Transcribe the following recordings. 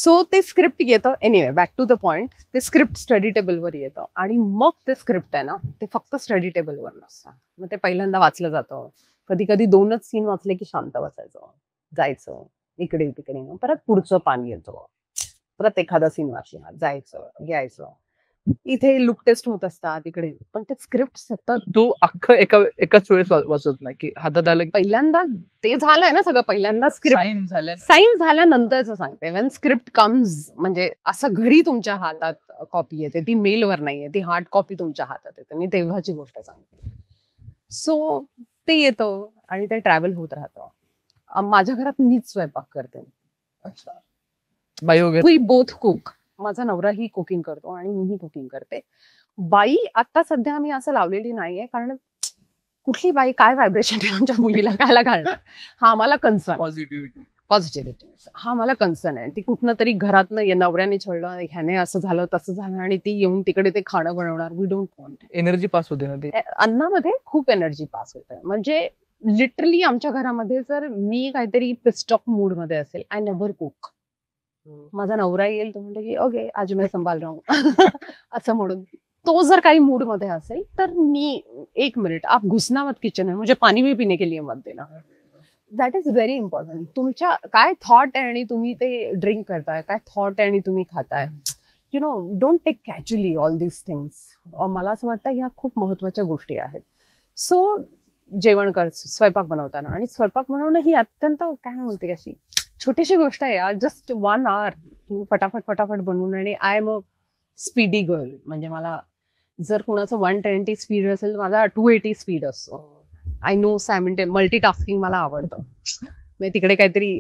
So ते script येतं. Anyway back to the point, ते स्क्रिप्ट स्टडी टेबलवर येतं आणि मग ते स्क्रिप्ट आहे ना ते फक्त स्टडी टेबलवर नसतं. मग ते पहिल्यांदा वाचलं जातं. कधी कधी 2च सीन वाचले की शांत बसायचं, जायचं इकडे तिकडे, परत पुढचं पान येतं, परत एखादा सीन वाचला, जायचं यायचं. इथे लुक टेस्ट होत असतात इकडे, पण ते स्क्रिप्ट सतत तू अख्खं एकाच वेळेस वाचत नाही की हातात आलं पहिल्यांदा ते झालंय ना सगळं. पहिल्यांदा स्क्रिप्ट साईन झाल्यानंतरच सांगते. वेन स्क्रिप्ट कम्स, म्हणजे असं घरी तुमच्या हातात कॉपी येते, ती मेलवर नाहीये, ती हार्ड कॉपी तुमच्या हातात येते. मी तेव्हाची गोष्ट सांगते. सो ते येतं आणि ते ट्रॅव्हल होत राहतं. माझ्या घरात मीच स्वयंपाक करते. बाई वगैरे वी बोथ कुक. माझा नवराही कुकिंग करतो आणि मीही कुकिंग करते. बाई आता सध्या मी असं लावलेली नाहीये, कारण कुठली बाई काय व्हायब्रेशन आमच्या मुलीला कायला घालणार, हा मला कन्सर्न. पॉझिटिव्हिटी हा मला कन्सर्न आहे. ती कुठनं तरी घरातनं नवऱ्याने छळलं, ह्याने असं झालं तसं झालं आणि ती येऊन तिकडे ते खाणं बनवणार. We don't want. Energy pass होते ना ते अन्नामध्ये खूप एनर्जी पास होते. म्हणजे लिटरली आमच्या घरामध्ये जर मी काहीतरी पिस्ट ऑफ मूड मध्ये असेल, आय नेव्हर कुक. माझा नवरा येईल तो म्हणतो की ओके आज मी संभाल राहू असं म्हणून. तो जर काही मूड मध्ये असेल तर मी 1 मिनिट आप घुसना मत किचन है, मुझे पाणी भी पिने के लिए मत देना. That is very important. तुमच्या काय थॉट आहे आणि तुम्ही ते ड्रिंक करताय, काय थॉट आहे आणि तुम्ही खाताय, you know, don't take casually all this things. मला असं वाटतं ह्या खूप महत्वाच्या गोष्टी आहेत. सो जेवण कर, स्वयंपाक बनवताना, आणि स्वयंपाक बनवणं ही अत्यंत काय म्हणते अशी छोटीशी गोष्ट आहे यार. जस्ट 1 hour फटाफट बनवून. आणि I am a speedy girl. म्हणजे मला जर कुणाचं 120 स्पीड असेल, माझा 280 स्पीड असतो. आय नो मल्टीटास्किंग मला आवडतं. म्हणजे तिकडे काहीतरी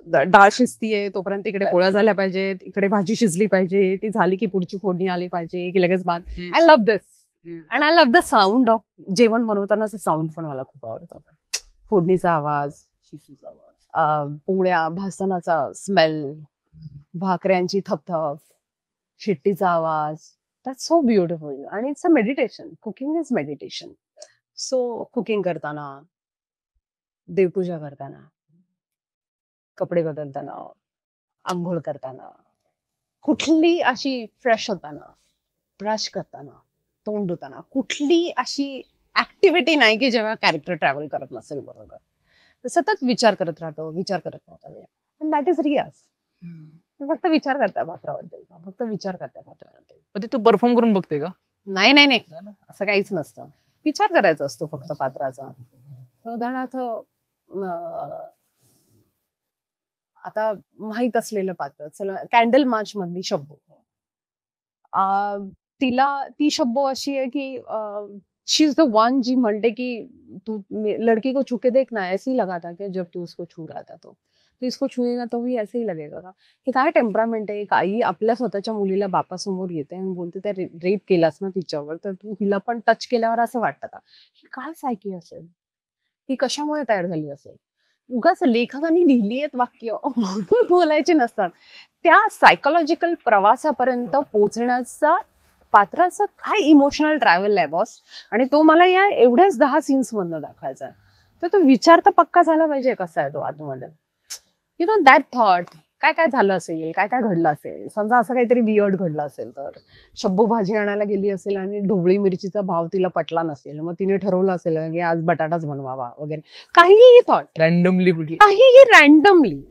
डाळ शिजतीये तोपर्यंत इकडे पोळ्या झाल्या पाहिजेत, इकडे भाजी शिजली पाहिजे, ती झाली की पुढची फोडणी आली पाहिजे की लगेच भात. I love this. And I love the sound of जेवण बनवतानाचं साऊंड पण मला खूप आवडतं. फोडणीचा आवाज, शिशीचा आवाज, पोळ्या भाजतानाचा स्मेल, भाकऱ्यांची थपथप, शिट्टीचा आवाज. That's so beautiful. आणि it's a meditation. Cooking is meditation. So cooking करताना, देवपूजा करताना, कपडे बदलताना, आंघोळ करताना, कुठली अशी फ्रेश होताना, ब्रश करताना, तोंड धुताना, कुठली अशी ऍक्टिव्हिटी नाही की जेव्हा कॅरेक्टर ट्रॅव्हल करत नसेल बरोबर. सतत विचार करत राहतो. दॅट इज रियाज. फक्त विचार करता पात्राबद्दल, फक्त विचार करता पात्राबद्दल. तू परफॉर्म करून बघते का? नाही असं काहीच नसतं. विचार करायचा असतो फक्त पात्राचा. उदाहरणार्थ आता माहित असलेलं पात्र, चला कॅन्डल मार्च मधली शब्बू. ती शब्बू अशी आहे की शी इज द वन जी म्हणते की तू लड़की को छू के देखना, ऐसे ही लगा था कि जब तू उसको छू रहा था तो इसको छुएगा तो भी ऐसे ही लगेगा का. हे काय टेम्परामेंट आहे. एक आई आपल्या स्वतःच्या मुलीला बापासमोर येते आणि बोलते त्या रेप केलास ना तिच्यावर, तर तू हिला पण टच केल्यावर असं वाटतं का. ही काय सायकी असेल, ही कशामुळे तयार झाली असेल. उगाच लेखकांनी लिहिली आहेत वाक्य बोलायचे नसतात. त्या सायकोलॉजिकल प्रवासापर्यंत पोहोचण्याचा पात्राचं काय इमोशनल ट्रॅव्हल आहे बॉस. आणि तो मला या एवढ्याच 10 सीन्स मधनं दाखवायचा. तर तो विचार तर पक्का झाला पाहिजे कसा आहे तो आतमध्ये. You know that thought. काय काय झालं असेल, काय काय घडलं असेल. समजा असं काहीतरी वियर्ड घडलं असेल तर शब्बू भाजी आणायला गेली असेल आणि ढोबळी मिरचीचा भाव तिला पटला नसेल, मग तिने ठरवलं असेल की आज बटाटाच बनवावा वगैरे. काहीही thought randomly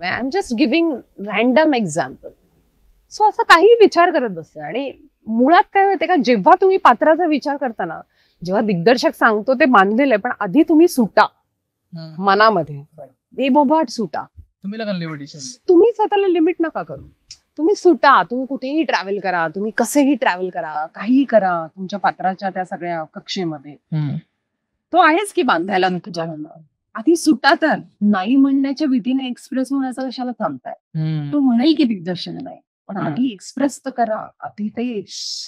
I am just giving random example. So असं काही विचार करत बसते. आणि मुळात काय माहितीये का, जेव्हा तुम्ही पात्राचा विचार करताना, जेव्हा दिग्दर्शक सांगतो ते मानलेलं आहे, पण आधी तुम्ही सुटा मनामध्ये, बेबोबाट सुटा. तुम्ही स्वतःला लिमिट नका करू. तुम्ही सुटा. तुम्ही कुठेही ट्रॅव्हल करा, तुम्ही कसेही ट्रॅव्हल करा, काहीही करा तुमच्या पात्राच्या त्या सगळ्या कक्षेमध्ये. तो आहेच की बांधायला तुझ्याकडनं. आधी सुटा. तर नाही म्हणण्याच्या भीतीने एक्सप्रेस होण्याचा कशाला थांबताय. तो म्हणेल की दिग्दर्शन नाही, पण आधी एक्सप्रेस तर करा. आधी ते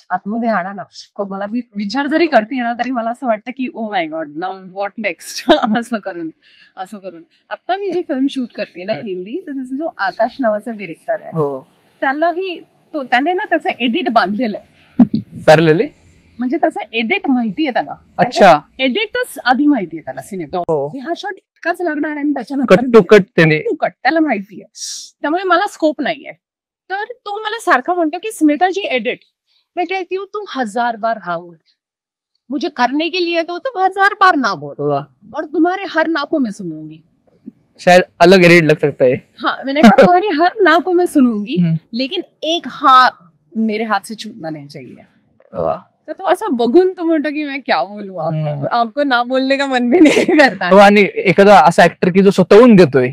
आतमध्ये आणा ना. मला विचार जरी करते ना तरी मला असं वाटतं की ओ my God, now what next. असं करून आता मी जी फिल्म शूट करते ना हिंदी, तर जो आकाश नावाचा डिरेक्टर आहे, त्याने ना त्याचं एडिट बांधलेलं आहे. म्हणजे त्याचं एडिट माहितीये त्याला. अच्छा, एडिटच आधी माहितीये त्याला सिनेमा. हा शॉट इतकाच लागणार आणि त्याच्यानंतर कट त्याला माहितीये. त्यामुळे मला स्कोप नाहीये. तर तो मला सारखा म्हणतो की स्मिता जी एडिट, मैं कहती हूँ तुम 1000 बार हाँ बोल, मुझे करने के लिए तो तुम 1000 बार ना बोल, वाह, और तुम्हारे हर ना को मैं सुनूंगी. शायद अलग एडिट लग सकता है. हाँ, मैंने कहा तुम्हारी हर ना को मैं सुनूंगी, हम्म. लेकिन एक हाँ मेरे हाथ से छूटना नहीं चाहिए. वाह. तर तो असं बघून तो म्हणतो की मैं क्या बोलूं हम्म. आपको, आपको ना बोलने का मन भी नहीं करता. हो, आणि एखादा असा ऍक्टर की जो स्वतःहून देतोय,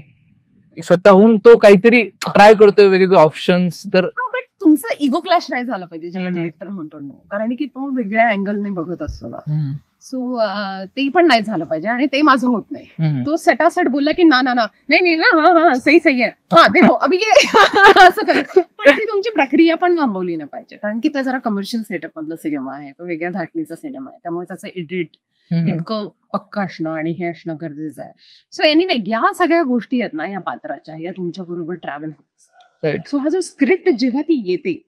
स्वतःहून तो काहीतरी ट्राय करतोय वेगवेगळे ऑप्शन्स, तर बट तुमचा इगो क्लॅश नाही झाला पाहिजे ज्याला डिरेक्टर म्हणतो ना, कारण की तो वेगळ्या अँगलने बघत असतो ना. सो ते पण नाही झालं पाहिजे, आणि ते माझं होत नाही. तो सटासट बोलला की ना ना ना नाही नाही ना, हा हा सही सही आहे, हा देखो अभी ये असं करत. पण ती तुमची प्रक्रिया पण थांबवली नाही पाहिजे, कारण की ते जरा कमर्शियल सेटअप मधलं सिनेमा आहे, तो वेगळ्या धाटणीचा सिनेमा आहे, त्यामुळे त्याचं एडिट इतकं पक्क असणं आणि हे असणं गरजेचं आहे. सो एनिवे, या सगळ्या गोष्टी आहेत ना या पात्राच्या, या तुमच्या बरोबर ट्रॅव्हल होत. राईट. सो हा जो स्क्रिप्ट जेव्हा ती येते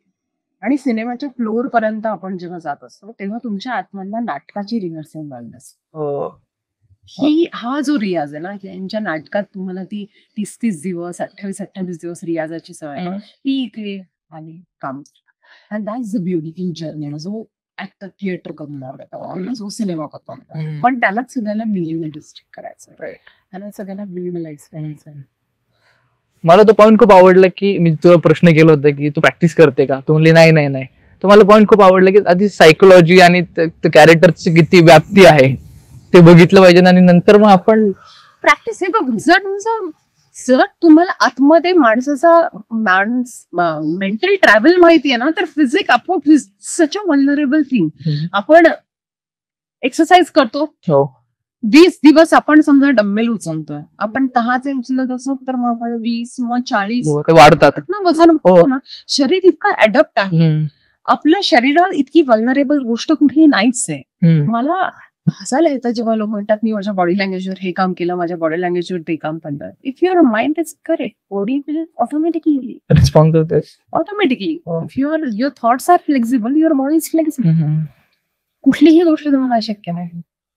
आणि सिनेमाच्या फ्लोअर पर्यंत आपण जेव्हा जात असतो, तेव्हा तुमच्या आत्म्याला नाटकाची रिहर्सल लागली असते. हो. हा जो रियाज आहे ना, यांच्या नाटकात तुम्हाला ती 30-30 दिवस 28-28 दिवस रियाजाची सवय आहे. ती इथे आली काम, and that is the beauty in journey. जो ऍक्टर थिएटर करून जो सिनेमा करतो, पण त्यालाच सगळ्याला मिनिमलिस्टिक करायचं, त्याला सगळ्याला मिनिमलाइज करायचं. मला तो पॉईंट खूप आवडला की मी तुला प्रश्न केला होता की तू प्रॅक्टिस करते का, तू म्हणली नाही नाही नाही. तर मला पॉईंट खूप आवडला की आधी सायकोलॉजी आणि कॅरेक्टरची किती व्याप्ती आहे ते बघितलं पाहिजे, आणि नंतर मग आपण प्रॅक्टिस. हे बघ, जर तुम्हाला आतमध्ये माणसाचा मेंटल ट्रॅव्हल माहिती आहे ना, तर फिजिक आपोआप सच अ व्हल्नरेबल थिंग. आपण एक्सरसाइज करतो, 20 दिवस आपण समजा डम्बेल उचलतोय, आपण 10चे उचलत असो, तर मग 20 किंवा 40 वाढतात ना वजन होतं ना. शरीर इतका अडॅप्ट आहे, आपल्या शरीरात इतकी व्हल्नरेबल गोष्ट कुठेही नाहीच आहे. मला हसायला येतं जेव्हा लोक म्हणतात मी माझ्या बॉडी लँग्वेजवर हे काम केलं, माझ्या बॉडी लँग्वेजवर ते काम करतात. If your mind is correct, body will automatically response होते. If your thoughts are flexible, your body is flexible. कुठलीही गोष्ट तुम्हाला अशक्य नाही.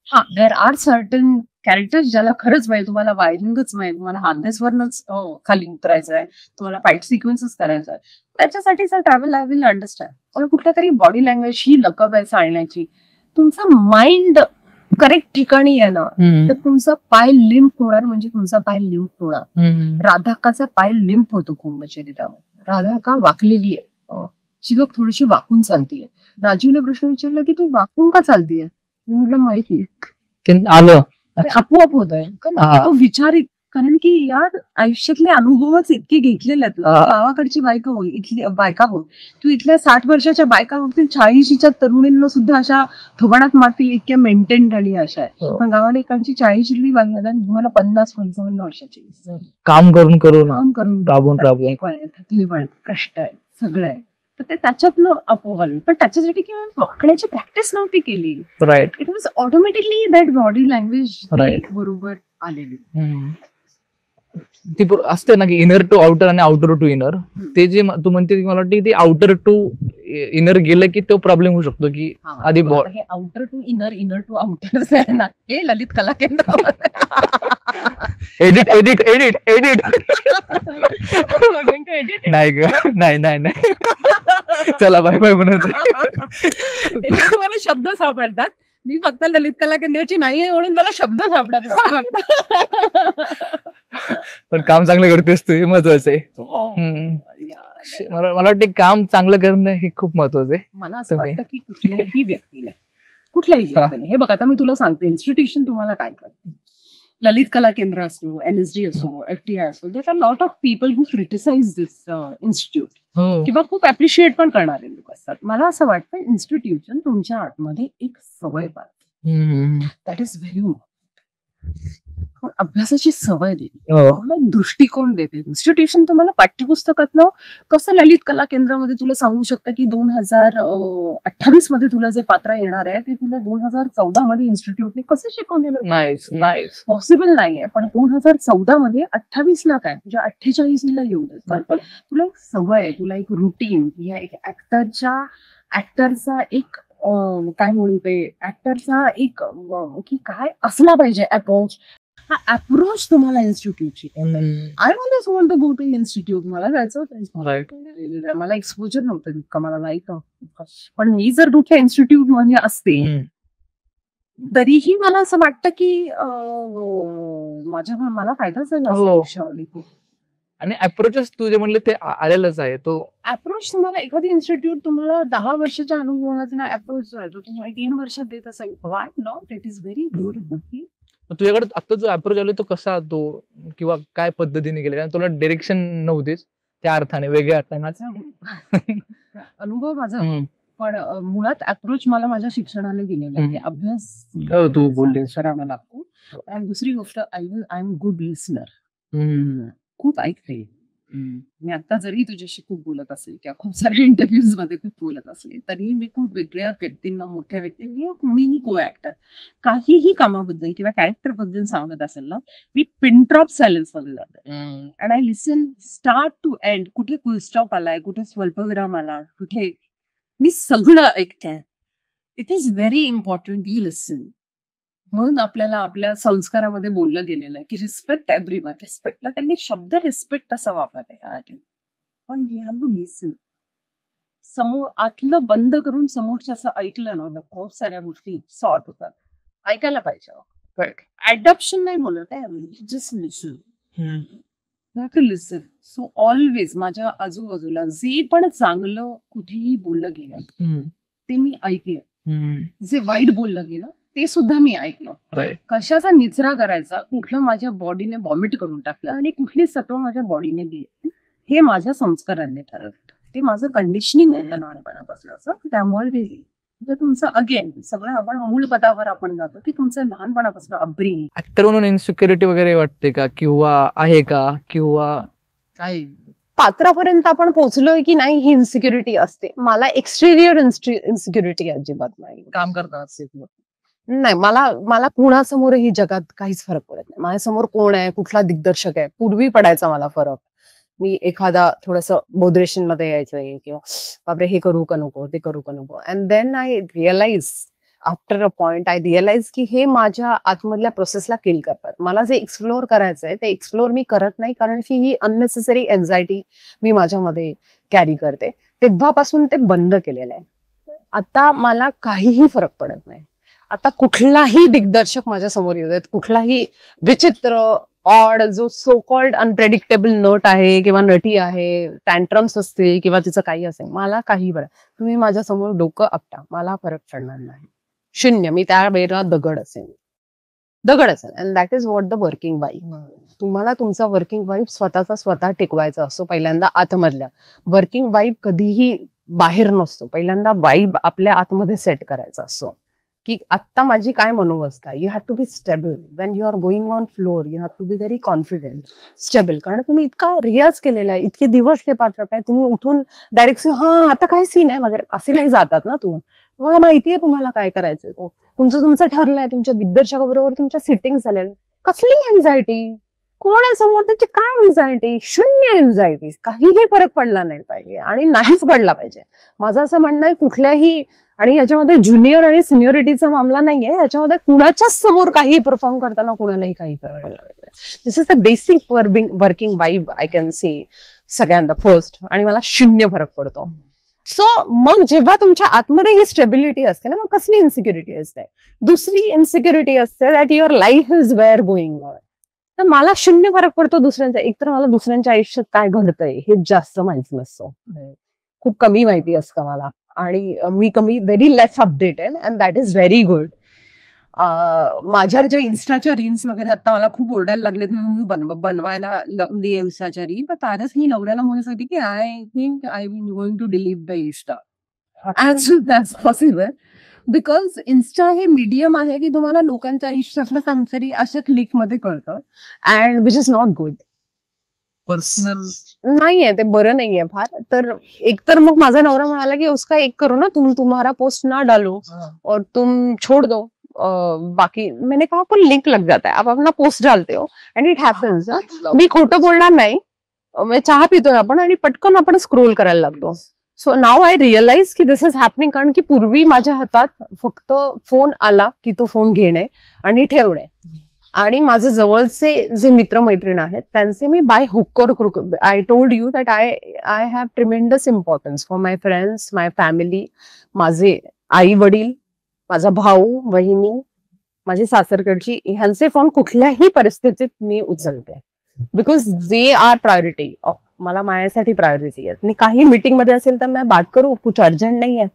हा, देर आर सर्टन कॅरेक्टर्स ज्याला खरंच माहिती, तुम्हाला वायरिंगच माहिती, तुम्हाला हार्नेसवरच खाली उतरायचं आहे, तुम्हाला फाईट सिक्वेन्सच करायचा आहे, त्याच्यासाठीचा ट्रॅव्हल आय विल अंडरस्टँड. पण कुठल्या तरी बॉडी लँग्वेज ही लकब आहे सांगण्याची. तुमचा माइंड करेक्ट ठिकाणी आहे ना, तर तुमचा पाय लिम्प होणार, म्हणजे तुमचा पाय लिम्प होणार. राधाकाचा पाय लिम्प होतो कुंभ शरीरामध्ये. राधाका वाकलेली आहे, शिवक थोडीशी वाकून चालतीये. राजीवने प्रश्न विचारला की तू वाकून का चालतीये, म्हटलं माहिती आलं आपोआप होत आहे. तो विचार, कारण की यार आयुष्यातले अनुभवच इतके घेतलेले आहेत. गावाकडची बायका हो, इथली बायका हो, तू इथल्या 60 वर्षाच्या बायका होतील, 40च्या तरुणींना सुद्धा अशा थोबाडात मारतील इतक्या मेंटेन झाली अशा आहे. पण गावाला एकांची 40ची बायका तुम्हाला 50-55 वर्षाची काम करून राबून कष्ट आहे, सगळं आहे. तर ते त्याच्यातनं आपोआप आलं, पण त्याच्यासाठी किंवा वाकण्याची प्रॅक्टिस नव्हती केली. Right. It was automatically that body language बरोबर आलेली. ती असते ना की इनर टू आउटर आणि आउटर टू इनर. ते जे तू म्हणते, मला वाटतं ते आउटर टू इनर गेलं की तो प्रॉब्लेम होऊ शकतो की आधी outer to inner, inner to outer ना. हे ललित कला केंद्र एडिट एडिट एडिट एडिट नाही ग, नाही नाही नाही, चला बाय बाय म्हणत मला शब्द सापडतात. मी फक्त ललित कला केंद्राची नाही म्हणून मला शब्द सापडतात. पण काम चांगलं करतेस तू, हे महत्वाचं आहे. मला वाटतं काम चांगलं करणं हे खूप महत्वाचं आहे. मला असं वाटतं की कुठल्याही व्यक्तीला हे बघ, आता मी तुला सांगते, इन्स्टिट्यूशन तुम्हाला काय करते. ललित कला केंद्र असो, NSD असो, FTI असो, there are lot of people who criticise this institute, किंवा खूप अप्रिशिएट पण करणारे लोक असतात. मला असं वाटतं इन्स्टिट्यूशन तुमच्या आतमध्ये एक सवय पाहिजे. दॅट इज व्हेरी अभ्यासाची सवय देते, दृष्टिकोन देते. इन्स्टिट्यूशन तुम्हाला पाठ्यपुस्तकातलं कसं ललित कला केंद्रामध्ये तुला सांगू शकतं की 2028 मध्ये तुला जे पात्र येणार आहे ते तुला 2014 मध्ये इन्स्टिट्यूटने कसं शिकवलेलं नाही, पॉसिबल नाहीये. पण 2014 मध्ये 28ला काय, म्हणजे 48ला येऊ दे, तुला एक सवय आहे, तुला एक रुटीन, या एक ऍक्टरचा एक काय म्हणते, ऍक्टरचा एक की काय असला पाहिजे अप्रोच, हा अप्रोच तुम्हाला इन्स्टिट्यूटची. I always want to go to institute. मला जायचं होतं. मला एक्सपोजर नव्हतं इतकं, मला माहित नव्हतं. पण मी जर कुठल्या इन्स्टिट्यूट मध्ये असते तरीही मला असं वाटतं की मला फायदाच आहे हो. ना. आणि अप्रोचेस तू जे म्हणले ते आलेलंच आहे. तो अप्रोच तुम्हाला एखादी इन्स्टिट्यूट तुम्हाला 10 वर्षाच्या अनुभवाचा अप्रोच आहे तो तुम्हाला 3 वर्षात देत असेल, why not? It is very good. तुझ्याकडे आता जो अप्रोच आला तो कसा तो किंवा काय पद्धतीने केला? तुला डिरेक्शन नव्हतीच त्या अर्थाने, वेगळ्या अर्थाने. माझा अनुभव माझा, पण मुळात अप्रोच मला माझ्या शिक्षणाने दिलेला आहे. अभ्यास तू बोलले करावा लागतो. आणि दुसरी गोष्ट, आय एम गुड लिसनर. खूप ऐकते मी. आता जरी तुझ्याशी खूप बोलत असेल किंवा खूप साऱ्या इंटरव्ह्यूज मध्ये खूप बोलत असेल तरी मी खूप वेगळ्या व्यक्तींना, मोठ्या व्यक्तींना, मी को ऍक्टर काहीही कामाबद्दल किंवा कॅरेक्टर बद्दल सांगत असेल ना, मी पिन ड्रॉप सायलेन्स मध्ये जाते. And I listen start to end. कुठे फुल स्टॉप आलाय, कुठे स्वल्पविराम आला, कुठे, मी सगळं ऐकते. It is very important you listen. म्हणून आपल्याला आपल्या संस्कारामध्ये बोललं गेलेलं आहे की रिस्पेक्ट एव्हरीवन. रिस्पेक्टला त्यांनी शब्द रिस्पेक्ट असा वापरलाय. पण वी हॅव टू लिसन. समोर आतलं बंद करून समोरच्याचं ऐकलं ना, खूप साऱ्या गोष्टी सॉर्ट होतात. ऐकायला पाहिजे. ऍडॉप्शन नाही बोलत आहे, जस्ट लिसन. लिसन. सो ऑलवेज माझ्या आजूबाजूला जे पण चांगलं कुठेही बोललं गेलं ते मी ऐकलं. जे वाईट बोललं गेलं ते सुद्धा मी ऐकलं. कशाचा निचरा करायचा, कुठलं माझ्या बॉडीने वॉमिट करून टाकलं आणि कुठली सत्व माझ्या बॉडीने दिली, हे माझ्या संस्कारांनी ठरवलं. ते माझं कंडिशनिंग आहे लहानपणापासून. असं त्यामुळे तुमचं अगेन सगळं आपण मूळ पदावर आपण जातो की तुमचं लहानपणापासून अपब्रिंग. ऍक्टर म्हणून इन्सिक्युरिटी वगैरे वाटते का, किंवा आहे का, किंवा काय पात्रापर्यंत आपण पोहोचलोय की नाही ही इन्सिक्युरिटी असते. मला एक्सटेरियर इन्सिक्युरिटी अजिबात नाही. काम करता असेल नाही, मला कुणासमोरही जगात काहीच फरक पडत नाही. माझ्यासमोर कोण आहे, कुठला दिग्दर्शक आहे, पूर्वी पडायचा मला फरक. मी एखादा थोडस बोधरेशन मध्ये यायचंय किंवा बापरे हे करू का नको, ते करू का नको. And then I realise, after a point I realise की हे माझ्या आतमधल्या प्रोसेसला किल करतात. मला जे एक्सप्लोअर करायचंय ते एक्सप्लोअर मी करत नाही, कारण की ही अननेसेसरी एन्झायटी मी माझ्यामध्ये कॅरी करते. तेव्हापासून ते बंद केलेलं आहे. आता मला काहीही फरक पडत नाही. आता कुठलाही दिग्दर्शक माझ्या समोर येऊ देत, कुठलाही विचित्र ऑड जो सो कॉल्ड अनप्रेडिक्टेबल नट आहे किंवा नटी आहे, टँट्रम्स असतील किंवा तिचं काही असेल, मला काही बरं. तुम्ही माझ्या समोर डोकं आपटा, मला फरक पडणार नाही. शून्य. मी त्या वेळेला दगड असेल. And that is what the working wife. तुम्हाला तुमचा वर्किंग वाईफ स्वतः टिकवायचा असतो. पहिल्यांदा आतमधल्या वर्किंग वाईफ कधीही बाहेर नसतो. पहिल्यांदा वाईब आपल्या आतमध्ये सेट करायचा असतो की आता माझी काय मनोवस्था. You have to be stable when you are going on floor. You have to be very confident, stable. कारण तुम्ही इतका रियाज केलेला आहे, इतके दिवस ते पात्र आहे, तुम्ही उठून डायरेक्ट हा आता काय सीन आहे वगैरे असे नाही जातात ना. तुम्हाला माहितीये तुम्हाला काय करायचंय. तुमचं ठरलंय, तुमच्या दिग्दर्शकाबरोबर तुमच्या सिटिंग झाल्या. कसली एन्झायटी, कोण आहे समोर त्याची काय एन्झायटी, शून्य एन्झायटी. काहीही फरक पडला नाही पाहिजे आणि नाहीच पडला पाहिजे. माझं असं म्हणणं आहे कुठल्याही, आणि याच्यामध्ये ज्युनियर आणि सिनियरिटीचा मामला नाहीये, याच्यामध्ये कुणाच्याच समोर काही परफॉर्म करताना कुणालाही काही करायला पाहिजे. This is the basic working vibe I can see सगळ्यांदा फर्स्ट. आणि मला शून्य फरक पडतो. सो मग जेव्हा तुमच्या आतमध्ये ही स्टेबिलिटी असते ना, मग कसली इन्सिक्युरिटी असते. दुसरी इन्सिक्युरिटी असते that your life is where going on. तर मला शून्य फरक पडतो दुसऱ्यांचा. एकतर मला दुसऱ्यांच्या आयुष्यात काय घडतंय हे जास्त माहिती नसतं, खूप कमी माहिती असतं मला. आणि मी very less updated and that is very good. माझ्या ज्या इन्स्टाच्या रील्स वगैरे आता मला खूप ओरडायला लागले बनवायला इन्स्टाच्या रील. पण तारच ही नवऱ्याला म्हणत होती की I think I will going to delete the Insta as soon as possible. Because Insta हे मीडियम आहे की तुम्हाला लोकांच्या आयुष्यातलं काहीतरी अशा क्लिक मध्ये कळतं, and which is not good. Personal नाहीये ते, बरं नाहीये फार. तर एकतर मग माझा नवरा म्हणाला की उसका एक करो ना, तुम्हारा पोस्ट ना डालो और तुम छोड़ दो बाकी. मैंने कहा पण लिंक लग जाता है, आप अपना पोस्ट डालते हो एंड इट हॅपन्स. मी खोटं बोलणार नाही. मी चहा पितोय आपण आणि पटकन आपण स्क्रोल करायला लागतो. सो नाव आय रिअलाइज की दिस इज हॅपनिंग. कारण की पूर्वी माझ्या हातात फक्त फोन आला की तो फोन घेणे आणि ठेवणे, आणि माझे जवळचे जे मित्रमैत्रीण आहेत त्यांचे मी बाय हुक और crook, I told you that I have tremendous importance for my friends, my family. माझे आई वडील, माझा भाऊ बहिणी, माझी सासरकडची, ह्यांचे फोन कुठल्याही परिस्थितीत मी उचलते बिकॉज दे आर प्रायोरिटी. मला माझ्यासाठी प्रायोरिटी आहे. मी काही मीटिंग मध्ये असेल तर मी बात करू, कुछ अर्जंट नाही आहे.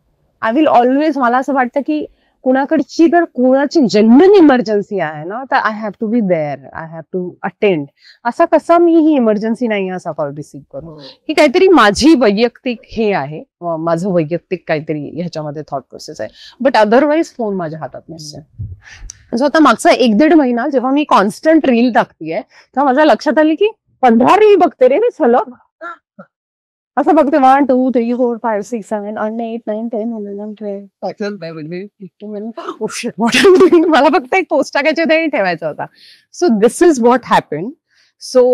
आय विल ऑलवेज, मला असं वाटतं की कुणाकडची जर कुणाची जेन्युइन इमर्जन्सी आहे ना तर I have to be there, I have to attend. असा कसा मी ही इमर्जन्सी नाही असा कॉल रिसीव्ह करू, ही काहीतरी माझी वैयक्तिक हे आहे, माझं वैयक्तिक काहीतरी ह्याच्यामध्ये थॉट प्रोसेस आहे. बट अदरवाईज फोन माझ्या हातात नसते. जो आता मागचा 1-1.5 महिना जेव्हा मी कॉन्स्टंट रील टाकतेय तेव्हा माझ्या लक्षात आली की 15 रील बघते रे मी सलग. असं बघते 1, 2, 3, 4, 5, 6, 7, 8, 9, 10, 11, 12. मला फक्त एक पोस्ट टाकायचे ते ठेवायचा होता. So this is what happen. So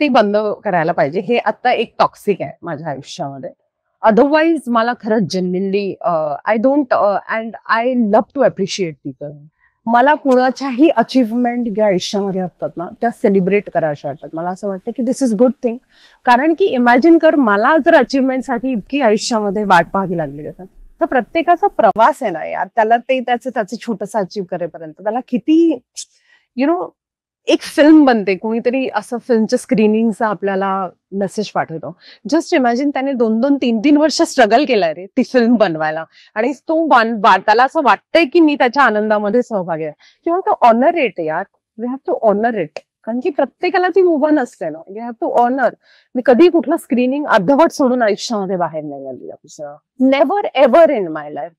ते बंद करायला पाहिजे. हे आता एक टॉक्सिक आहे माझ्या आयुष्यामध्ये. अदरवाईज मला खरंच genuinely I don't and I love to appreciate people. मला कुणाच्याही अचीवमेंट ज्या आयुष्यामध्ये असतात ना त्या सेलिब्रेट करायच्या वाटतात. मला असं वाटतं की दिस इज गुड थिंग. कारण की इमॅजिन कर, मला जर अचीवमेंटसाठी इतकी आयुष्यामध्ये वाट पाहावी लागली असतात तर प्रत्येकाचा प्रवास आहे ना यार, त्याला ते त्याचं छोटंसं अचीव करेपर्यंत त्याला किती एक फिल्म बनते. कोणीतरी असं फिल्मच्या स्क्रीनिंगचा आपल्याला मेसेज पाठवतो. जस्ट इमॅजिन त्याने 2-2, 3-3 वर्ष स्ट्रगल केलाय रे ती फिल्म बनवायला, आणि तो त्याला असं वाटतंय की मी त्याच्या आनंदामध्ये सहभागी आहे. किंवा तो ऑनर इट यार, we have to honour it. कारण की प्रत्येकाला ती उभं नसते ना, वी हॅव टू ऑनर. मी कधी कुठलं स्क्रीनिंग अर्धवट सोडून आयुष्यामध्ये बाहेर नाही आली. Never ever in my life.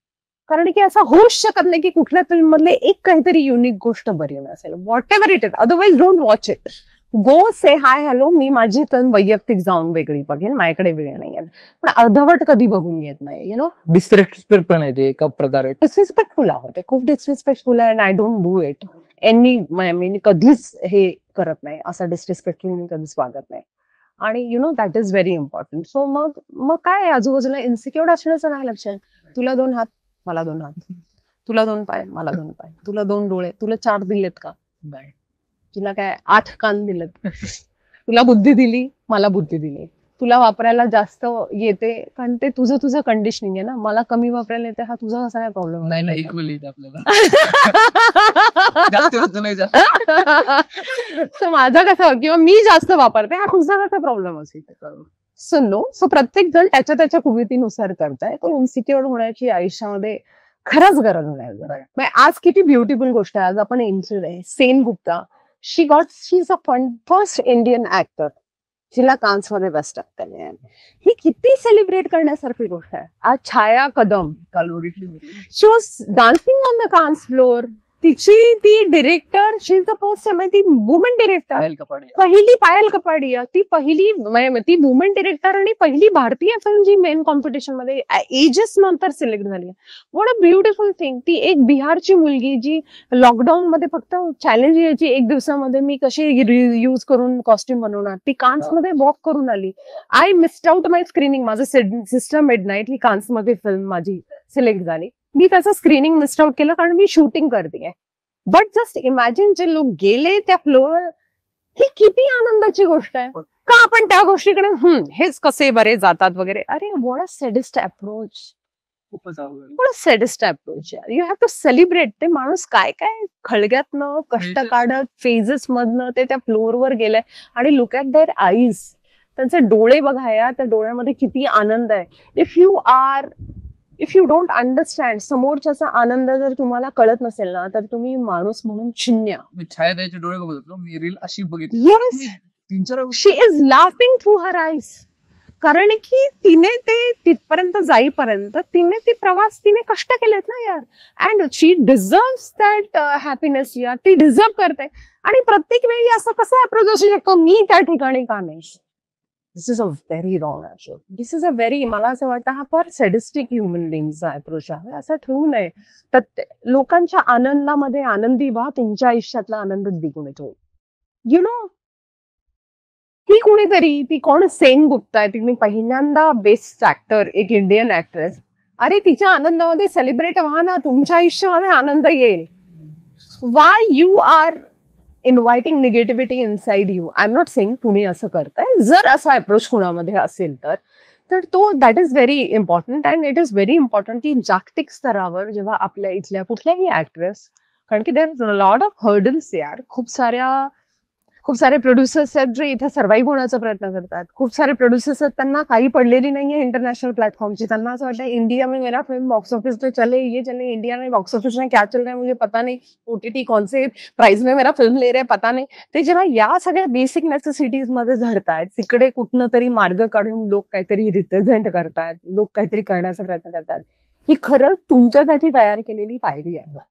कारण की असं होऊच शकत नाही की कुठल्या फिल्म मधले एक काहीतरी युनिक गोष्ट बरी नसेल. Whatever it is, otherwise don't watch it. Go say hi hello, मी माझी फिल्म वैयक्तिक जाऊन वेगळी बघेन, माझ्याकडे वेळ नाही आहे. पण अर्धवट कधी बघून येत नाही. डिसरेस्पेक्ट पण आहे ते एका प्रकारे. डिसरिस्पेक्टफुल आहे, खूप डिसरिस्पेक्टफुल आहे. And I don't do it मी कधीच हे करत नाही. असं डिसरिस्पेक्टफुल मी कधीच वागत नाही. आणि that is very important. So मग काय आजूबाजूला इन्सिक्युअर असण्याचं नाही लक्षात. तुला 2 हात, मला 2 हात. तुला 2 पाय, मला 2 पाय. तुला 2 डोळे, तुला 4 दिलेत का? नाही. तुला काय 8 कान दिलेत? तुला बुद्धी दिली, मला बुद्धी दिली. तुला वापरायला जास्त येते कारण ते तुझं कंडिशनिंग आहे ना. मला कमी वापरायला येते, हा तुझा कसा काय प्रॉब्लेम? नाही इक्वली आपल्याला. माझा कसा, किंवा मी जास्त वापरते, हा तुझा कसा प्रॉब्लेम असेल? सो प्रत्येक जण त्याच्या कुवतीनुसार करताय. तो इन्सिक्युअर होण्याची आयुष्यामध्ये खरंच गरज नाही. आज किती ब्युटिफुल गोष्ट आहे. आज आपण Sen Gupta, she is a first Indian actor, जिला कान्स मध्ये बेस्ट ऍक्टर आहे. ही किती सेलिब्रेट करण्यासारखी गोष्ट आहे. आज Chhaya Kadam, she was dancing on the Cannes floor. ती director, she is the first, ती वुमन डिरेक्टर, पहिली पायल कपाडिया, ती वुमन डिरेक्टर आणि पहिली भारतीय फिल्म जी मेन कॉम्पिटिशन मध्ये एजेस नंतर सिलेक्ट झाली. What a beautiful thing. ती एक बिहारची मुलगी जी लॉकडाऊन मध्ये फक्त चॅलेंज यायची 1 दिवसामध्ये मी कशी यूज करून कॉस्ट्युम बनवणार, ती कान्स मध्ये वॉक करून आली. I missed out my screening. माझं सिस्टर मिडनाईट ही कान्स मध्ये फिल्म माझी सिलेक्ट झाली. मी त्याचं स्क्रीनिंग मिस्ड आउट केलं कारण मी शूटिंग करते. बट जस्ट इमॅजिन, जे लोक गेले त्या फ्लोअर, ही किती आनंदाची गोष्ट आहे. का आपण त्या गोष्टीकडे हेच कसे बरे जातात वगैरे. अरे what a sadist approach. What a sadist approach. You have to celebrate. ते माणूस काय काय खळग्यातनं कष्ट काढत फेजेस मधनं ते त्या फ्लोअरवर गेलाय. आणि लुक ॲट देअर आईज. त्यांचे डोळे बघा यार, त्या डोळ्यामध्ये किती आनंद आहे. इफ यू डोंट अंडरस्टँड, समोरच्याचा आनंद जर तुम्हाला कळत नसेल ना तर तुम्ही माणूस म्हणून शून्य. छाया त्याचे डोळे बघतो, मी रील अशी बघितली. Yes, 3-4 she is laughing through her eyes. कारण की तिने ते तिथपर्यंत जाईपर्यंत ती प्रवास तिने कष्ट केलेत ना यार. And she deserves that happiness यार. ती डिझर्व करते. आणि प्रत्येक वेळी असं कसं अप्रोच असू शकतो, मी त्या ठिकाणी का नाही? This is a very wrong approach. This is a very, मला असं वाटतं हा फार सॅडिस्टिक ह्युमन बिंगचा अप्रोच आहे. असं ठेवू नये. तर लोकांच्या आनंदामध्ये आनंदी व्हा, तुमच्या आयुष्यातला आनंद द्विगुणित येतो. ती कुणीतरी, ती कोण, सेन गुप्ता आहे, तिने पहिल्यांदा बेस्ट ऍक्टर, एक इंडियन ऍक्ट्रेस. अरे तिच्या आनंदामध्ये सेलिब्रेट व्हा ना, तुमच्या आयुष्यामध्ये आनंद येईल. Why you are inviting negativity inside you. I am not saying तुम्ही असं करताय. जर असा अप्रोच कोणामध्ये असेल तर तो that is very important. And it is very important की जागतिक स्तरावर जेव्हा आपल्या इथल्या कुठल्याही ऍक्ट्रेस, कारण की there is lot of hurdles यार. खूप सारे प्रोड्युसर्स आहेत जे इथे सर्व्हाइव्ह होण्याचा प्रयत्न करतात. खूप सारे प्रोड्युसर्स आहेत त्यांना काही पडलेली नाहीये इंटरनॅशनल प्लेटफॉर्मची. त्यांना असं वाटतं इंडिया में मेरा फिल्म बॉक्स ऑफिस पे चले, ये चले. इंडिया में बॉक्स ऑफिस में क्या चल रहा है मुझे पता नहीं. OTT कौन से प्राइस में मेरा फिल्म ले रहे पता नाही. ते जेव्हा या सगळ्या बेसिक नेसेसिटीज मध्ये धरतायत, तिकडे कुठनं तरी मार्ग काढून लोक काहीतरी रिप्रेझेंट करतात, लोक काहीतरी करण्याचा प्रयत्न करतात. ही खरं तुमच्यासाठी तयार केलेली पायरी आहे.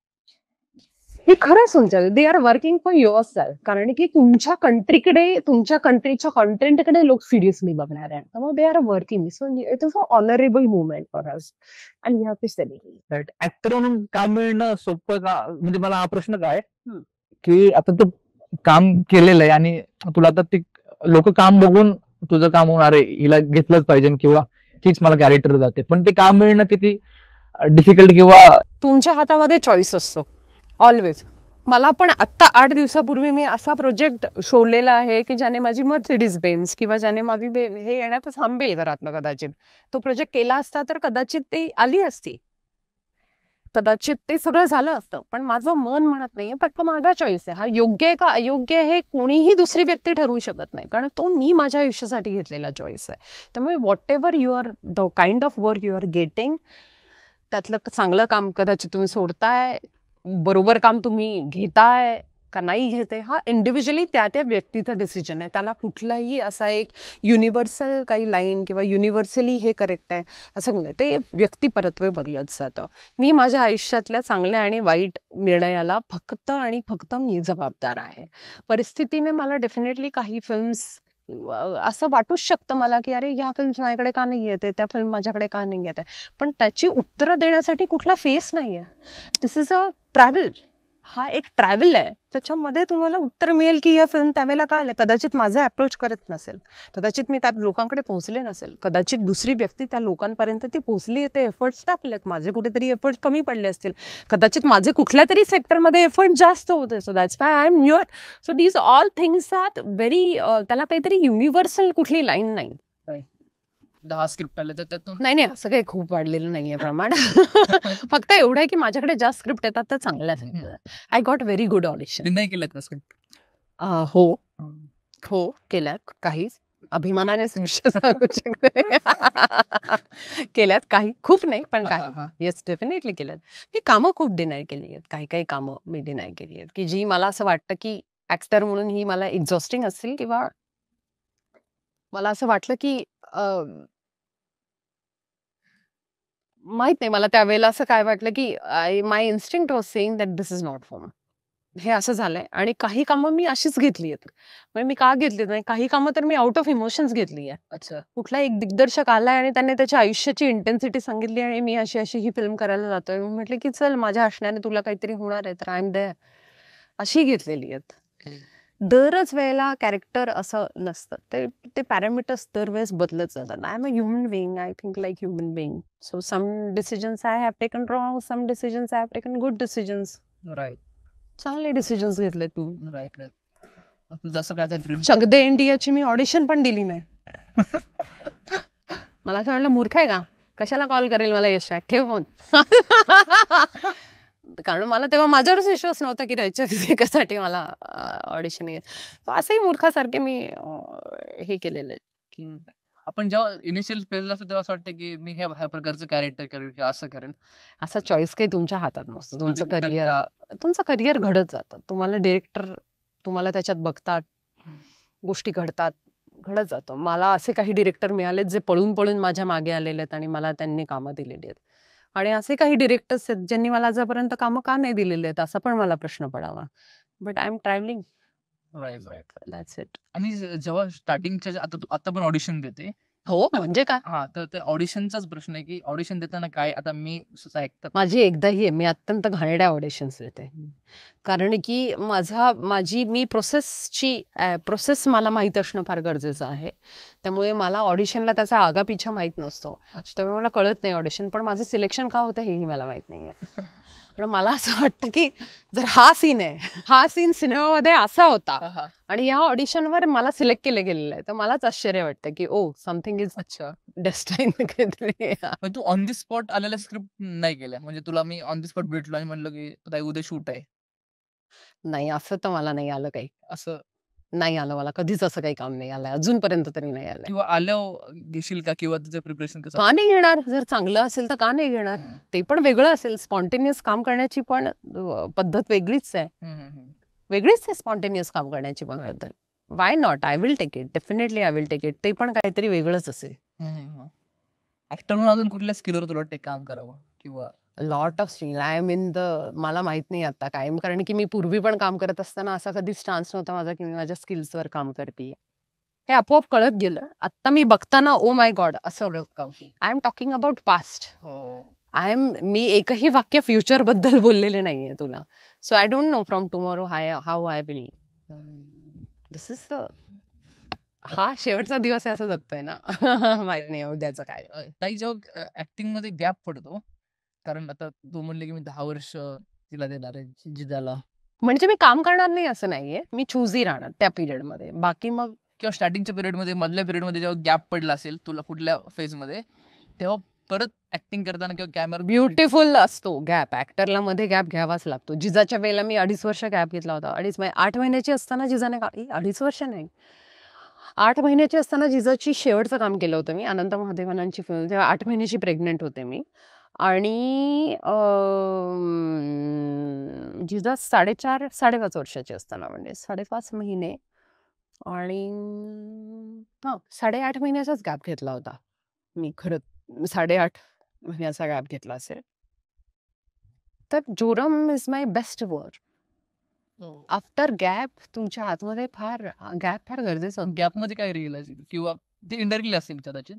हे खरंच तुमच्या दे are working for your self. कारण की तुमच्या कंट्रीकडे, तुमच्या कंट्रीच्या कॉन्टेंटकडे लोक सिरियसली बघणार आहे. त्यामुळे they are working. So it is a honourable movement for us and we have to celebrate. Actor म्हणून काम मिळणं सोपं का? म्हणजे मला हा प्रश्न काय की आता तू काम केलेलं आहे आणि तुला आता ते लोक काम बघून तुझं काम होणार आहे, हिला घेतलंच पाहिजे किंवा तीच मला कॅरेक्टर जाते, पण ते काम मिळणं किती डिफिकल्ट किंवा तुमच्या हातामध्ये चॉईस असतो ऑलवेज. मला पण आत्ता 8 दिवसापूर्वी मी असा प्रोजेक्ट शोधलेला आहे की ज्याने माझी मर्सिडीज बेन्स किंवा ज्याने माझी हे येण्यातच थांबेल घरातनं कदाचित. तो प्रोजेक्ट केला असता तर कदाचित ते आली असती, कदाचित ते सगळं झालं असतं. पण माझं मन म्हणत नाहीये, फक्त माझा चॉईस आहे. हा योग्य आहे का अयोग्य आहे हे कोणीही दुसरी व्यक्ती ठरवू शकत नाही, कारण तो मी माझ्या आयुष्यासाठी घेतलेला चॉईस आहे. त्यामुळे whatever you are, the kind of work you are getting, त्यातलं चांगलं काम कदाचित तुम्ही सोडताय, बरोबर काम तुम्ही घेताय का नाही घेते, हा इंडिव्हिज्युअली त्या व्यक्तीचा डिसिजन आहे. त्याला कुठलाही असा एक युनिव्हर्सल काही लाईन किंवा युनिव्हर्सली हे करेक्ट आहे असं नाही. ते व्यक्तिपरत्वे बदलत जातं. मी माझ्या आयुष्यातल्या चांगल्या आणि वाईट निर्णयाला फक्त आणि फक्त मी जबाबदार आहे. परिस्थितीने मला डेफिनेटली काही फिल्म्स असं वाटूच शकतं मला की अरे ह्या फिल्म्स माझ्याकडे का नाही येते, त्या फिल्म माझ्याकडे का नाही येते, पण त्याची उत्तरं देण्यासाठी कुठला फेस नाहीये. दिस इज अ ट्रॅव्हल. हा एक ट्रॅव्हल आहे. त्याच्यामध्ये तुम्हाला उत्तर मिळेल की या फिल्म त्यावेळेला का आल्या. कदाचित माझा अप्रोच करत नसेल, कदाचित मी त्या लोकांकडे पोहोचले नसेल, कदाचित दुसरी व्यक्ती त्या लोकांपर्यंत ती पोहोचली, ते एफर्ट्स टाकलेत, माझे कुठेतरी एफर्ट्स कमी पडले असतील, कदाचित माझे कुठल्या तरी सेक्टरमध्ये एफर्ट जास्त होते. So that's why I am newer. So these all things are very, त्याला काहीतरी युनिव्हर्सल कुठली लाईन नाही. 10 स्क्रिप्ट आले तर त्यातून नाही असं काही खूप वाढलेलं नाहीये प्रमाण. फक्त एवढं आहे की माझ्याकडे जास्त स्क्रिप्ट येतात तर चांगल्या. I got very good audition. नाही केलं का स्क्रिप्ट? हो केल्यात काही, अभिमानाने सांगू शकते. केल्यात काही, खूप नाही पण काही. येस डेफिनेटली केल्यात. मी कामं खूप डिनाय केली आहेत. काही कामं मी डिनाय केली आहेत की जी मला असं वाटतं की ऍक्टर म्हणून ही मला एक्झॉस्टिंग असतील, किंवा मला असं वाटलं की माहित नाही मला त्यावेळेला असं काय वाटलं की my instinct was saying that this is not for me. हे असं झालंय. आणि काही कामं मी अशीच घेतली आहेत. म्हणजे मी का घेतली नाही, काही कामं तर मी आउट ऑफ इमोशन्स घेतली आहे. अच्छा. कुठला एक दिग्दर्शक आलाय आणि त्याने त्याच्या आयुष्याची इंटेन्सिटी सांगितली आणि मी अशी ही फिल्म करायला जातोय, म्हटलं की चल माझ्या असण्याने तुला काहीतरी होणार आहे तर आय एम देअर, अशी घेतलेली आहेत. दरच वेळेला कॅरेक्टर असं नसतं, ते पॅरामीटर्स दरवेळेस बदलत जातात. I am a human being, I think like human being. So some decisions I have taken wrong, some decisions I have taken good decisions. Right. चांगले डिसिजन्स घेतले तू. राईट. जसं काय ड्रीम चक दे इंडियाची मी ऑडिशन पण दिली नाही. मला असं वाटलं मूर्ख आहे का, कशाला कॉल करेल मला यश, ठेव फोन. कारण मला तेव्हा माझ्यावरच विश्वास नव्हता की त्याच्यासाठी मला ऑडिशन येईल. असंही मूर्खासारखे मी हे केलेलं आहे की आपण जेव्हा इनिशियल फेजला असतो तेव्हा असं वाटतं की मी ह्या प्रकारचं कॅरेक्टर करेन किंवा असं करेन. असा चॉईस काही तुमच्या हातात नसतो. तुमचं करिअर घडत जातं. तुम्हाला डिरेक्टर तुम्हाला त्याच्यात बघतात, गोष्टी घडत जातं. मला असे काही डिरेक्टर मिळालेत जे पळून माझ्या मागे आलेले आहेत आणि मला त्यांनी कामं दिलेली आहेत. आणि असे काही डिरेक्टर्स आहेत ज्यांनी मला आजपर्यंत कामं का नाही दिलेले आहेत असा पण मला प्रश्न पडावा. But I am travelling. That's it. आणि जेव्हा स्टार्टिंगच्या आता पण ऑडिशन देते. हो म्हणजे काय, हा तर ऑडिशनचाच प्रश्न आहे की ऑडिशन देताना काय, आता मी ऐकतात माझी एकदाही आहे, मी अत्यंत घाणेरड्या ऑडिशन्स देते. कारण की मी प्रोसेस मला माहीत असणं फार गरजेचं आहे. त्यामुळे मला ऑडिशनला त्याचा आगापिछा माहीत नसतो, त्यामुळे मला कळत नाही ऑडिशन. पण माझं सिलेक्शन का होतं हेही मला माहीत नाहीये. पण मला असं वाटतं की जर हा सीन आहे, हा सीन सिनेमामध्ये असा होता आणि या ऑडिशनवर मला सिलेक्ट केलं गेलेलं आहे, तर मलाच आश्चर्य वाटतं की ओ समथिंग इज अच्छा. डेस्टाईन. पण तू ऑन दी स्पॉट आलेल्या स्क्रिप्ट नाही केल्या, म्हणजे तुला मी ऑन दी स्पॉट भेटलो आणि म्हणलं की ताई उद्या शूट आहे, नाही, असं तर मला नाही आलं काही. असं? नाही आलं मला कधीच, असं काही काम नाही आलंय अजूनपर्यंत तरी नाही आलंय. किंवा आल्यावर घेशील का, किंवा तुझं प्रिपरेशन कसं? का नाही घेणार? जर चांगलं असेल तर का नाही घेणार? ते पण वेगळं असेल. स्पॉन्टेनियस काम करण्याची पण पद्धत वेगळीच आहे. वेगळीच आहे स्पॉन्टेनियस काम करण्याची पण पद्धत. Why not? I will take it. Definitely I will take it. ते पण काहीतरी वेगळंच असेल. ऍक्टर म्हणून अजून कुठल्या स्किलवर तुला वाटते काम करावं, किंवा lot of skill. I am in the, मला माहित नाही आता काय, कारण की मी पूर्वी पण काम करत असताना असा कधीच चान्स नव्हता माझा की मी माझ्या स्किल्सवर काम करते. हे आपोआप कळत गेलं. आता मी बघताना ओ माय गॉड असं. I am talking about past. मी एकही वाक्य फ्युचर बद्दल बोललेले नाहीये तुला. So I don't know from tomorrow how I will. This is the, हा शेवटचा दिवस आहे असं जगतोय ना. माहित नाही उद्याचं काय. ताई जेव्हा ऍक्टिंग मध्ये गॅप पडतो, कारण आता तू म्हणले की मी 10 वर्ष तिला देणार आहे जिजाला, म्हणजे मी काम करणार नाही असं नाहीये, मी चुझी राहणार त्या पिरियड मध्ये. बाकी मग किंवा स्टार्टिंगच्या पिरियड मध्ये, मधल्या पिरियड मध्ये जेव्हा गॅप पडला असेल तुला कुठल्या फेज मध्ये, तेव्हा परत ऍक्टिंग करताना किंवा कॅमेरा ब्युटिफुल असतो गॅप. ऍक्टरला मध्ये गॅप घ्यावाच लागतो. जिजाच्या वेळेला मी 2.5 वर्ष गॅप घेतला होता. 8 महिन्याची असताना जिजाने 2.5 वर्ष नाही, 8 महिन्याची असताना जिजाची शेवटचं काम केलं होतं मी, अनंत महादेवानांची फिल्म. तेव्हा 8 महिन्याची प्रेग्नेंट होते मी. आणि जिजा 4.5 वर्षाची असताना, म्हणजे 5.5 महिने आणि 8.5 महिन्याचाच गॅप घेतला होता मी. खरं 8.5 महिन्याचा गॅप घेतला असेल. तर Joram is my best work. After gap तुमच्या आतमध्ये गॅप फार गरजेचं. गॅप मध्ये काय रिअलाइज, किंवा ते इनडायरेक्टली असेल कदाचित,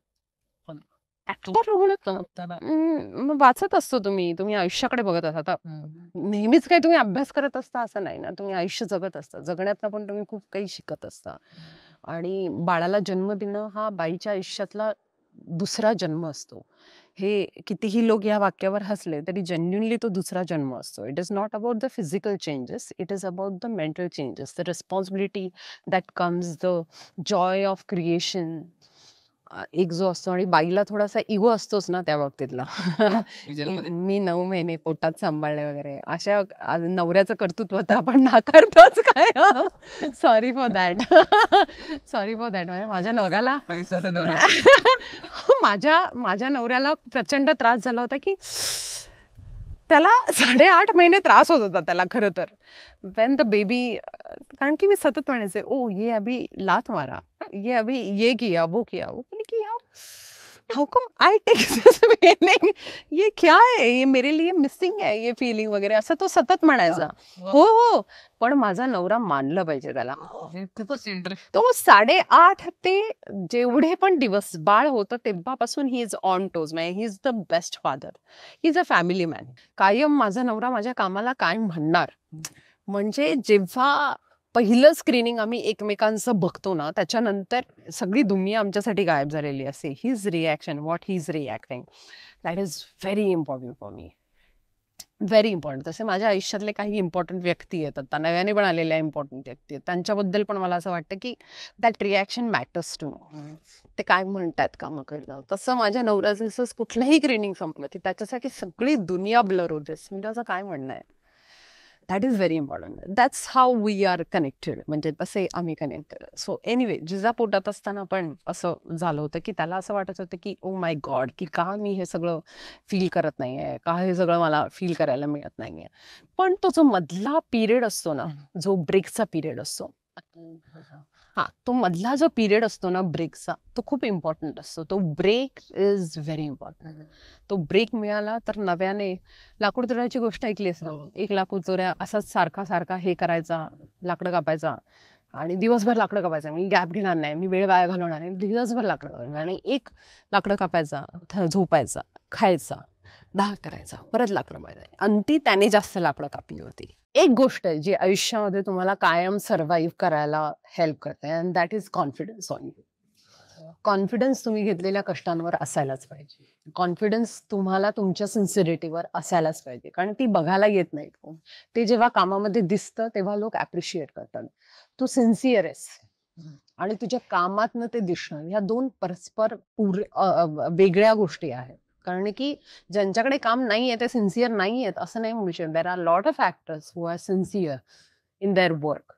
पण ऍक्टर वाचत असतो तुम्ही आयुष्याकडे बघत असता. आता नेहमीच काही तुम्ही अभ्यास करत असता असं नाही ना. तुम्ही आयुष्य जगत असता. जगण्यातनं पण तुम्ही खूप काही शिकत असता. आणि बाळाला जन्म देणं हा बाईच्या आयुष्यातला दुसरा जन्म असतो. हे कितीही लोक या वाक्यावर हसले तरी जेन्युनली तो दुसरा जन्म असतो. It is not about the physical changes, it is about the mental changes, the responsibility that comes, the Joy of creation, एक जो असतो. आणि बाईला थोडासा इगो असतोच ना त्या बाबतीतला. मी 9 महिने पोटात सांभाळले वगैरे, अशा नवऱ्याचं कर्तृत्व तर आपण नाकारतोच काय. Sorry for that. Sorry for that. माझ्या नवऱ्याला माझ्या नवऱ्याला प्रचंड त्रास झाला होता की त्याला 8.5 महिने त्रास होत होता त्याला खरं तर, वेन द बेबी. कारण की मी सतत म्हणायचे ओ ये अभी लात मारा, ये अभी ये किया वो किया. वो किया how come I take this feeling, ये क्या है, ये मेरे लिए मिसिंग है ये फीलिंग वगैरे, असं तो सतत म्हणायचा. हो, पण माझा नवरा मानलं पाहिजे त्याला. तो 8.5 ते जेवढे पण दिवस बाळ होतं तेव्हापासून he is on toes. He is the best father, he is a family man. कायम माझा नवरा माझ्या कामाला काय म्हणणार. म्हणजे जेव्हा पहिलं स्क्रीनिंग आम्ही एकमेकांचं बघतो ना, त्याच्यानंतर सगळी दुनिया आमच्यासाठी गायब झालेली असते. His reaction, what he is reacting, that is very important for me. Very important. तसे माझ्या आयुष्यातले काही इम्पॉर्टंट व्यक्ती आहेत, आता नव्याने पण आलेल्या इम्पॉर्टंट व्यक्ती आहेत, त्यांच्याबद्दल पण मला असं वाटतं की that reaction matters to me. ते काय म्हणतात कामं करणं. तसं माझ्या नवऱ्याचं जसं कुठलंही स्क्रीनिंग संपलं की त्याच्यासाठी सगळी दुनिया ब्लर होते. म्हणजे असं काय म्हणणं आहे. That is very important. That's how we are connected. म्हणजे तसे आम्ही कनेक्टेड. सो एनिवे, जिजा पोटात असताना पण असं झालं होतं की त्याला असं वाटत होतं की ओ माय गॉड, की का मी हे सगळं फील करत नाहीये, का हे सगळं मला फील करायला मिळत नाहीये. पण तो जो मधला पिरियड असतो ना, जो ब्रेकचा पिरियड असतो, तो मधला जो पिरियड असतो ना ब्रेकचा, तो खूप इम्पॉर्टंट असतो. तो ब्रेक इज व्हेरी इम्पॉर्टंट. तो ब्रेक मिळाला तर नव्याने, लाकूड तोड्याची गोष्ट ऐकली असं, एक लाकूड चोऱ्या असाच सारखा हे करायचा, लाकडं कापायचा आणि दिवसभर लाकडं कापायचं. मी गॅप घेणार नाही, मी वेळ वाया घालवणार नाही, दिवसभर लाकडं कापायचं. आणि एक लाकडं कापायचा, झोपायचा, खायचा, 10 करायचा, परत लाकडं कापायचं. अंती त्याने जास्त लाकडं कापली होती. एक गोष्ट आहे जी आयुष्यामध्ये तुम्हाला कायम सर्व्हाइव्ह करायला हेल्प करते, and that is confidence on you. Confidence तुम्ही घेतलेल्या कष्टांवर असायलाच पाहिजे. कॉन्फिडन्स तुम्हाला तुमच्या सिन्सिरिटीवर असायलाच पाहिजे, कारण ती बघायला येत नाहीत कोण. ते जेव्हा कामामध्ये दिसतं तेव्हा लोक ऍप्रिशिएट करतात. तू सिन्सिअर आहेस आणि तुझ्या कामातनं ते दिसणं, ह्या दोन परस्पर वेगळ्या गोष्टी आहेत. कारण की ज्यांच्याकडे काम नाहीये ते सिन्सिअर नाही आहेत असं नाही म्हणू शकत. There are lot of actors who are sincere in their work.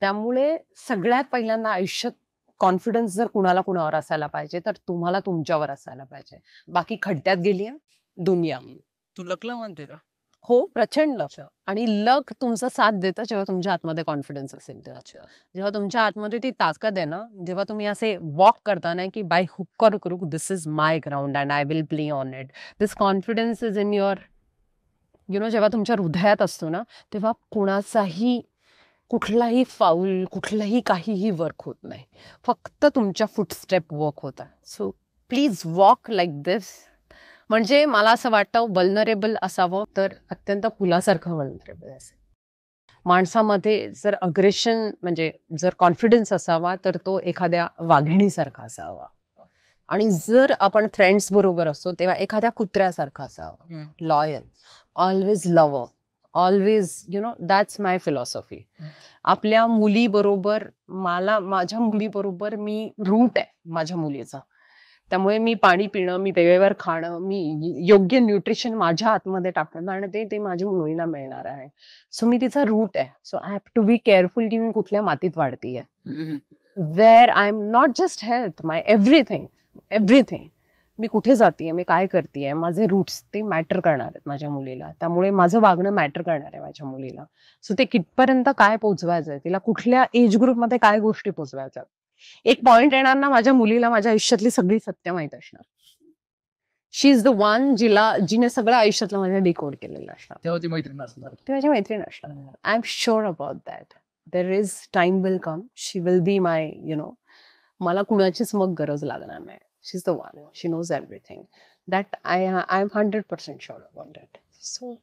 त्यामुळे सगळ्यात पहिल्यांदा आयुष्यात कॉन्फिडन्स जर कुणावर असायला पाहिजे तर तुम्हाला तुमच्यावर असायला पाहिजे. बाकी खड्ड्यात गेली दुनिया. तू लकला मानते का? हो, प्रचंड. आणि लक तुमचा साथ देतं जेव्हा तुमच्या आतमध्ये कॉन्फिडन्स असेल तेव्हा. जेव्हा तुमच्या आतमध्ये ती ताकद आहे ना, जेव्हा तुम्ही असे वॉक करता ना की बाय हुक और crook this is my ground and I will play on it. This confidence is in your जेव्हा तुमच्या हृदयात असतो ना, तेव्हा कुठलाही फाऊल, कुठलंही काहीही वर्क होत नाही. फक्त तुमच्या फुटस्टेप वर्क होतात. सो प्लीज वॉक लाईक दिस. म्हणजे मला असं वाटतं वल्नरेबल असावं तर अत्यंत फुलासारखं वल्नरेबल असेल. माणसामध्ये जर अग्रेशन म्हणजे जर कॉन्फिडन्स असावा तर तो एखाद्या वाघिणीसारखा असावा. आणि जर आपण फ्रेंड्स बरोबर असतो तेव्हा एखाद्या कुत्र्यासारखा असावा. Loyal, always lover, always that's my philosophy. आपल्या मुलीबरोबर माझ्या मुलीबरोबर मी रूट आहे माझ्या मुलीचा. त्यामुळे मी पाणी पिणं, मी वेळेवर खाणं, मी योग्य न्यूट्रिशन माझ्या आतमध्ये टाकणं आणि ते माझ्या मुलीला मिळणार आहे. सो मी तिचा रूट आहे. So I have to be careful की मी कुठल्या मातीत वाढतीये. Where I am not just health, my everything. मी कुठे जातीये, मी काय करतेय, माझे रूट्स ते मॅटर करणार आहेत माझ्या मुलीला. त्यामुळे माझं वागणं मॅटर करणार आहे माझ्या मुलीला. सो ते कितपर्यंत काय पोहोचवायचंय, तिला कुठल्या एज ग्रुपमध्ये काय गोष्टी पोहोचवायच्या. एक पॉइंट येणार ना, माझ्या मुलीला माझ्या आयुष्यातली सगळी सत्य माहित असणार. शी इज द वन जिने सगळं आयुष्यातलं माझ्या डिकोड केलेलं असणार. तेव्हा ती मैत्रीण असणार. ती माझी मैत्रीण असणार. I am sure about that. There is time will come, she will be my मला कुणाचीच मग गरज लागणार नाही. She is the one, she knows everything. That I am 100% sure about that. So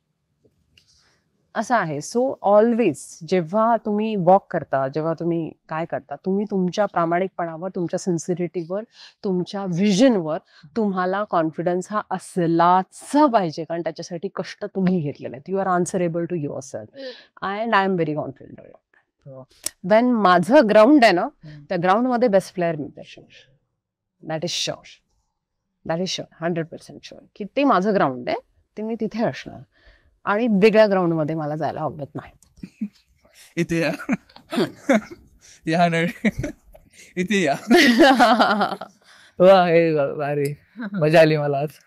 असं आहे. सो ऑलवेज जेव्हा तुम्ही वॉक करता, जेव्हा तुम्ही काय करता, तुम्ही तुमच्या प्रामाणिकपणावर, तुमच्या सिन्सिरिटीवर, तुमच्या विजनवर तुम्हाला कॉन्फिडन्स हा असलाच पाहिजे. कारण त्याच्यासाठी कष्ट तुम्ही घेतलेले आहेत. You are answerable to yourself. And I am very confident. When माझं ग्राउंड आहे ना, त्या ग्राउंडमध्ये बेस्ट प्लेअर मी. That is sure. 100% शुअर की ते माझं ग्राउंड आहे. ते मी तिथे असणार. आणि वेगळ्या ग्राउंड मध्ये मला जायला आवडत नाही. इथे या इथे या. वा, हे भारी, मजा आली मला आज.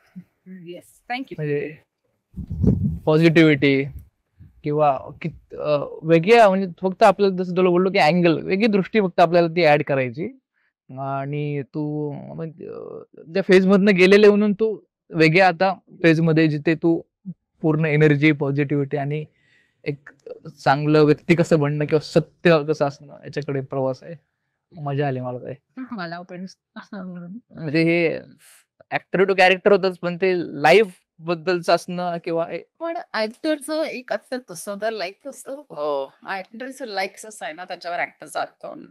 Yes, thank you. म्हणजे पॉझिटिव्हिटी किंवा वेगळ्या, म्हणजे फक्त आपल्याला जसं तुला बोललो की अँगल, वेगळी दृष्टी फक्त आपल्याला ती ऍड करायची. आणि तू त्या फेज मधनं गेलेले म्हणून तू वेगळ्या आता फेज मध्ये जिथे तू पूर्ण एनर्जी, पॉझिटिव्हिटी आणि एक चांगलं व्यक्ती कसं बनणं किंवा सत्य कसं असणं याच्याकडे प्रवास आहे. मजा आली मला काय. मला पण म्हणजे हे ऍक्टर टू कॅरेक्टर होतच, पण ते लाईफ बद्दलच असणं किंवा पण ऍक्टरचं एक असतं तसं तर लाईक असतं. हो, ऍक्टरचं लाईक्स आहे ना, त्याच्यावर ऍक्टरचा अकाउंट.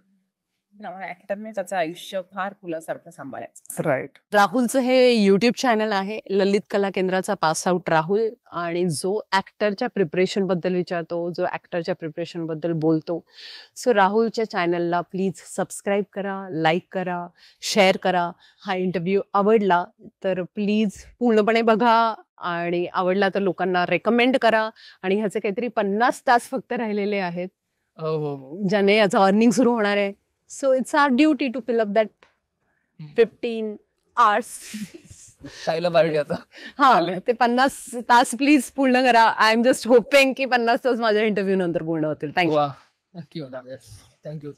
ऍक्टरने त्याचं आयुष्य फार फुलासारखं सांभाळायचं. राईट. राहुलचं हे युट्यूब चॅनल आहे, ललित कला केंद्राचा पास आउट राहुल. आणि जो ऍक्टरच्या प्रिपरेशन बद्दल विचारतो, जो ऍक्टरच्या प्रिपरेशन बद्दल बोलतो, सो राहुलच्या चॅनलला प्लीज सबस्क्राईब करा, लाईक करा, शेअर करा. हा इंटरव्ह्यू आवडला तर प्लीज पूर्णपणे बघा आणि आवडला तर लोकांना रेकमेंड करा. आणि ह्याचे काहीतरी 50 तास फक्त राहिलेले आहेत ज्याने याचं अर्निंग सुरू होणार आहे. So it's our duty to fill up that 15 hours. खायला पाहिजे आता. हा, ते 50 तास प्लीज पूर्ण करा. आय एम जस्ट होपिंग की 50 तास माझ्या इंटरव्ह्यू नंतर पूर्ण होतील. थँक्यू. नक्की होणार. थँक्यू.